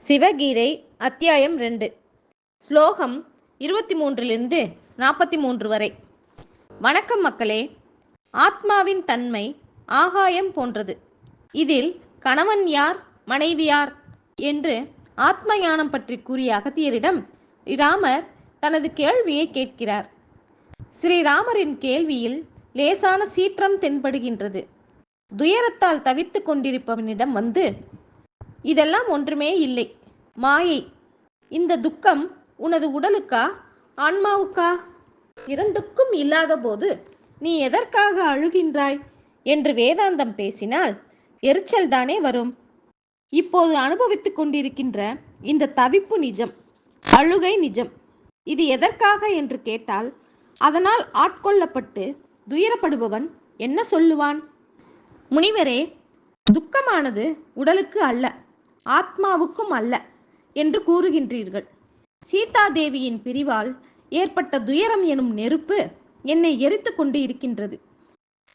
சிவகீதை அத்தியாயம் 2 ஸ்லோகம் 23 43 வரை. வணக்கம் மக்களே. ஆத்மாவின் தன்மை ஆகாயம் போன்றது. இதில் கணவன் யார், மனைவி யார் என்று ஆத்ம ஞானம் பற்றி கூறிய அகத்தியரிடம் ராமர் தனது கேள்வியை கேட்கிறார். ஸ்ரீராமரின் கேள்வியில் லேசான சீற்றம் தென்படுகின்றது. துயரத்தால் தவித்து கொண்டிருப்பவனிடம் வந்து, இதெல்லாம் ஒன்றுமே இல்லை, மாயை. இந்த துக்கம் உனது உடலுக்கா, ஆன்மாவுக்கா? இரண்டுக்கும் இல்லாத போது நீ எதற்காக அழுகின்றாய் என்று வேதாந்தம் பேசினால் எரிச்சல் தானே வரும். இப்போது அனுபவித்துக் கொண்டிருக்கின்ற இந்த தவிப்பு நிஜம், அழுகை நிஜம். இது எதற்காக என்று கேட்டால் அதனால் ஆட்கொள்ளப்பட்டு துயரப்படுபவன் என்ன சொல்லுவான்? முனிவரே, துக்கமானது உடலுக்கு அல்ல, ஆத்மாவுக்கும் அல்ல என்று கூறுகின்றீர்கள். சீதாதேவியின் பிரிவால் ஏற்பட்ட துயரம் எனும் நெருப்பு என்னை எரித்து கொண்டு இருக்கின்றது.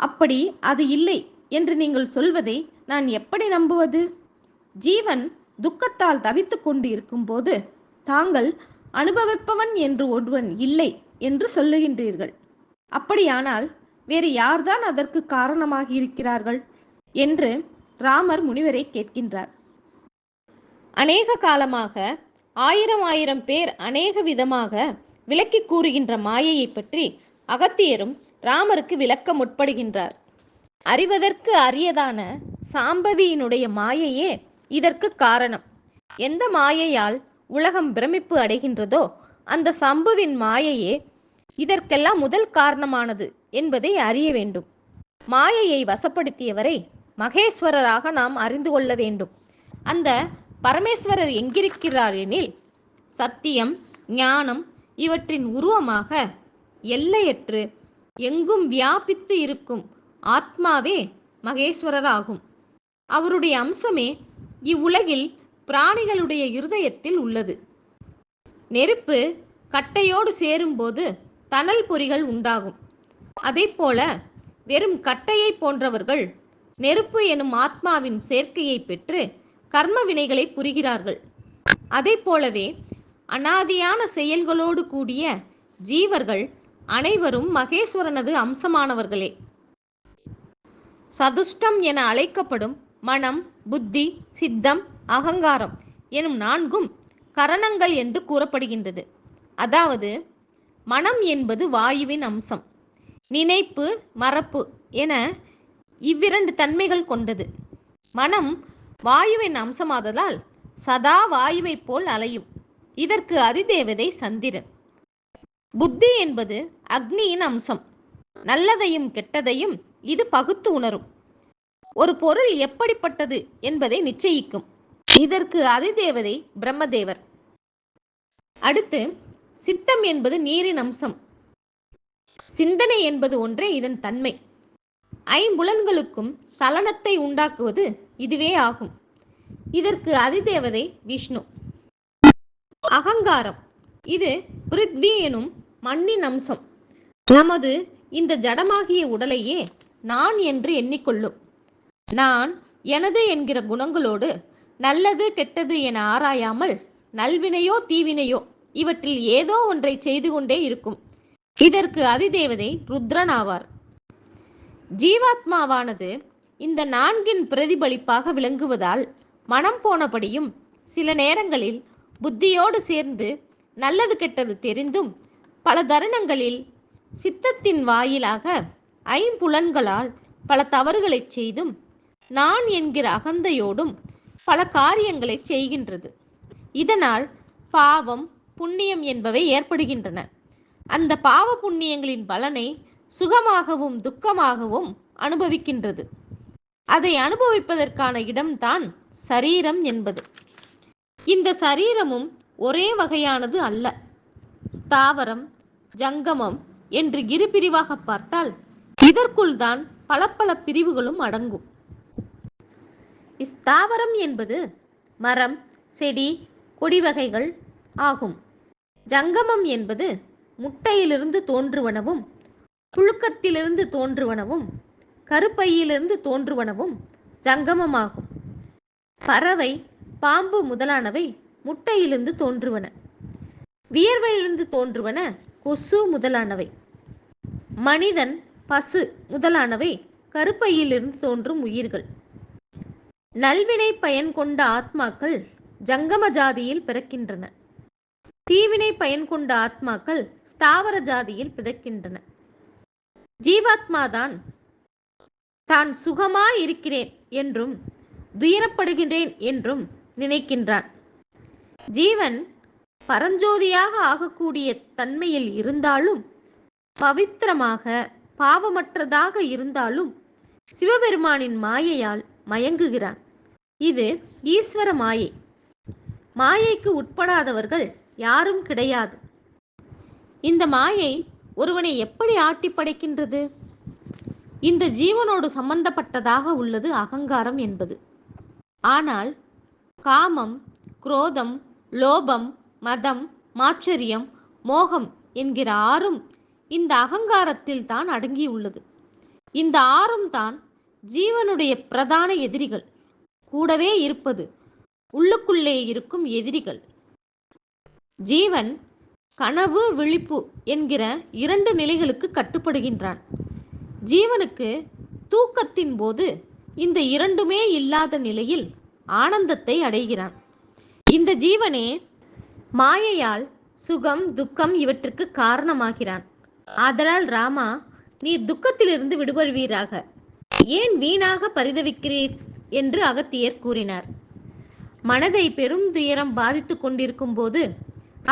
அப்படி அது இல்லை என்று நீங்கள் சொல்வதை நான் எப்படி நம்புவது? ஜீவன் துக்கத்தால் தவித்து கொண்டு இருக்கும்போது தாங்கள் அனுபவிப்பவன் என்று ஒருவன் இல்லை என்று சொல்லுகின்றீர்கள். அப்படியானால் வேறு யார்தான் அதற்கு காரணமாக இருக்கிறார்கள் என்று ராமர் முனிவரை கேட்கின்றார். அநேக காலமாக ஆயிரம் பேர் அநேக விதமாக விளக்கி கூறுகின்ற மாயையை பற்றி அகத்தியரும் ராமருக்கு விளக்க முற்படுகின்றார். அறிவதற்கு அரியதான சாம்பவியினுடைய மாயையே இதற்கு காரணம். எந்த மாயையால் உலகம் பிரமிப்பு அடைகின்றதோ அந்த சம்புவின் மாயையே இதற்கெல்லாம் முதல் காரணமானது என்பதை அறிய வேண்டும். மாயையை வசப்படுத்தியவரை மகேஸ்வரராக நாம் அறிந்து கொள்ள வேண்டும். அந்த பரமேஸ்வரர் எங்கிருக்கிறார் எனில், சத்தியம், ஞானம் இவற்றின் உருவமாக எல்லையற்று எங்கும் வியாபித்து இருக்கும் ஆத்மாவே மகேஸ்வரராகும். அவருடைய அம்சமே இவ்வுலகில் பிராணிகளுடைய இருதயத்தில் உள்ளது. நெருப்பு கட்டையோடு சேரும்போது தணல் பொறிகள் உண்டாகும். அதே போல வெறும் கட்டையை போன்றவர்கள் நெருப்பு எனும் ஆத்மாவின் சேர்க்கையை பெற்று கர்ம வினைகளை புரிகிறார்கள். அதே போலவே அனாதியான செயல்களோடு கூடிய ஜீவர்கள் அனைவரும் மகேஸ்வரனது அம்சமானவர்களே. சதுஷ்டம் என அழைக்கப்படும் மனம், புத்தி, சித்தம், அகங்காரம் எனும் 4 கரணங்கள் என்று கூறப்படுகின்றது. அதாவது மனம் என்பது வாயுவின் அம்சம். நினைப்பு, மறப்பு என இவ்விரண்டு தன்மைகள் கொண்டது. மனம் வாயுவின் அம்சமாதலால் சதா வாயுவை போல் அலையும். இதற்கு அதிதேவதை சந்திரன். புத்தி என்பது அக்னியின் அம்சம். நல்லதையும் கெட்டதையும் இது பகுத்து உணரும். ஒரு பொருள் எப்படிப்பட்டது என்பதை நிச்சயிக்கும். இதற்கு அதிதேவதை பிரம்மதேவர். அடுத்து சித்தம் என்பது நீரின் அம்சம். சிந்தனை என்பது ஒன்றே இதன் தன்மை. ஐம்புலன்களுக்கும் சலனத்தை உண்டாக்குவது இதுவே ஆகும். இதற்கு அதிதேவதை விஷ்ணு. அகங்காரம் இது பிருத்வி எனும் மண்ணின் அம்சம். நமது இந்த ஜடமாகிய உடலையே நான் என்று எண்ணிக்கொள்ளும். நான் எனது என்கிற குணங்களோடு நல்லது கெட்டது என ஆராயாமல் நல்வினையோ தீவினையோ இவற்றில் ஏதோ ஒன்றை செய்து கொண்டே இருக்கும். இதற்கு அதிதேவதை ருத்ரன் ஆவார். ஜீவாத்மாவானது இந்த 4 பிரதிபலிப்பாக விளங்குவதால் மனம் போனபடியும் சில நேரங்களில் புத்தியோடு சேர்ந்து நல்லது கெட்டது தெரிந்தும் பல தருணங்களில் சித்தத்தின் வாயிலாக ஐம்புலன்களால் பல தவறுகளை செய்தும் நான் என்கிற அகந்தையோடும் பல காரியங்களை செய்கின்றது. இதனால் பாவம், புண்ணியம் என்பவை ஏற்படுகின்றன. அந்த பாவ புண்ணியங்களின் பலனை சுகமாகவும் துக்கமாகவும் அனுபவிக்கின்றது. அதை அனுபவிப்பதற்கான இடம்தான் சரீரம் என்பது. இந்த சரீரமும் ஒரே வகையானது அல்ல. ஸ்தாவரம், ஜங்கமம் என்று இரு பிரிவாக பார்த்தால் இதற்குள் தான் பல பிரிவுகளும் அடங்கும். ஸ்தாவரம் என்பது மரம், செடி, கொடி வகைகள் ஆகும். ஜங்கமம் என்பது முட்டையிலிருந்து தோன்றுவனவும் புழுக்கத்திலிருந்து தோன்றுவனவும் கருப்பையிலிருந்து தோன்றுவனவும் ஜங்கமமாகும். பறவை பாம்பு முதலானவை முட்டையிலிருந்து தோன்றுவன. வியர்வையிலிருந்து தோன்றுவன கொசு முதலானவை. மனிதன், பசு முதலானவை கருப்பையிலிருந்து தோன்றும் உயிர்கள். நல்வினை பயன் கொண்ட ஆத்மாக்கள் ஜங்கம ஜாதியில் பிறக்கின்றன. தீவினை பயன் கொண்ட ஆத்மாக்கள் ஸ்தாவர ஜாதியில் பிறக்கின்றன. ஜீவாத்மாதான் தான் சுகமாய் இருக்கிறேன் என்றும் துயரப்படுகின்றேன் என்றும் நினைக்கின்றான். ஜீவன் பரஞ்சோதியாக ஆகக்கூடிய தன்மையில் இருந்தாலும், பவித்திரமாக பாவமற்றதாக இருந்தாலும் சிவபெருமானின் மாயையால் மயங்குகிறான். இது ஈஸ்வர மாயை. மாயைக்கு உட்படாதவர்கள் யாரும் கிடையாது. இந்த மாயை ஒருவனை எப்படி ஆட்டி படைக்கின்றது? இந்த ஜீவனோடு சம்பந்தப்பட்டதாக உள்ளது அகங்காரம் என்பது. ஆனால் காமம், குரோதம், லோபம், மதம், மாச்சரியம், மோகம் என்கிற ஆறும் இந்த அகங்காரத்தில் தான் அடங்கியுள்ளது. இந்த ஆறும் தான் ஜீவனுடைய பிரதான எதிரிகள். கூடவே இருப்பது உள்ளுக்குள்ளே இருக்கும் எதிரிகள். ஜீவன் கனவு, விழிப்பு என்கிற 2 நிலைகளுக்கு கட்டுப்படுகின்றான். ஜீவனுக்கு தூக்கத்தின் போது இந்த 2மே இல்லாத நிலையில் ஆனந்தத்தை அடைகிறான். இந்த ஜீவனே மாயையால் சுகம், துக்கம் இவற்றுக்கு காரணமாகிறான். ஆதலால் ராமா, நீர் துக்கத்திலிருந்து விடுபடுவீராக. ஏன் வீணாக பரிதவிக்கிறீர் என்று அகத்தியர் கூறினார். மனதை பெரும் துயரம் பாதித்து கொண்டிருக்கும் போது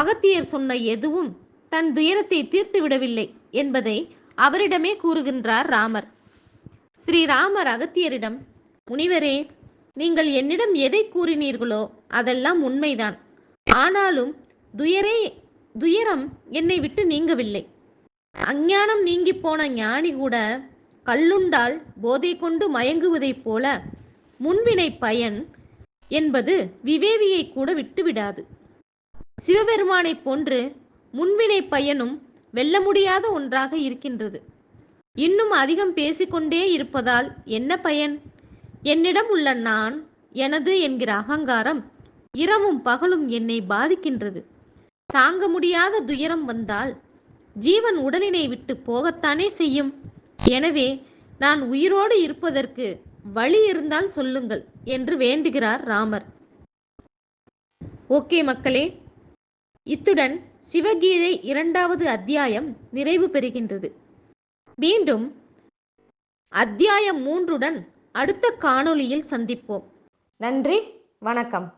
அகத்தியர் சொன்ன எதுவும் தன் துயரத்தை தீர்த்து விடவில்லை என்பதை அவரிடமே கூறுகின்றார் ராமர். ஸ்ரீராமர் அகத்தியரிடம், முனிவரே, நீங்கள் என்னிடம் எதை கூறினீர்களோ அதெல்லாம் உண்மைதான். ஆனாலும் துயரம் என்னை விட்டு நீங்கவில்லை. அஞ்ஞானம் நீங்கி போன ஞானி கூட கல்லுண்டால் போதை கொண்டு மயங்குவதைப் போல முன்வினை பயன் என்பது விவேகியை கூட விட்டுவிடாது. சிவபெருமானை போன்று முன்வினை பயனும் வெல்ல முடியாத ஒன்றாக இருக்கின்றது. இன்னும் அதிகம் பேசிக்கொண்டே இருப்பதால் என்ன பயன்? என்னிடம் உள்ள நான், எனது என்கிற அகங்காரம் இரவும் பகலும் என்னை பாதிக்கின்றது. தாங்க முடியாத துயரம் வந்தால் ஜீவன் உடலினை விட்டு போகத்தானே செய்யும். எனவே நான் உயிரோடு இருப்பதற்கு வழி இருந்தால் சொல்லுங்கள் என்று வேண்டுகிறார் ராமர். ஓகே மக்களே, இத்துடன் சிவகீதை 2வது அத்தியாயம் நிறைவு பெறுகின்றது. மீண்டும் அத்தியாயம் 3உடன் அடுத்த காணொளியில் சந்திப்போம். நன்றி, வணக்கம்.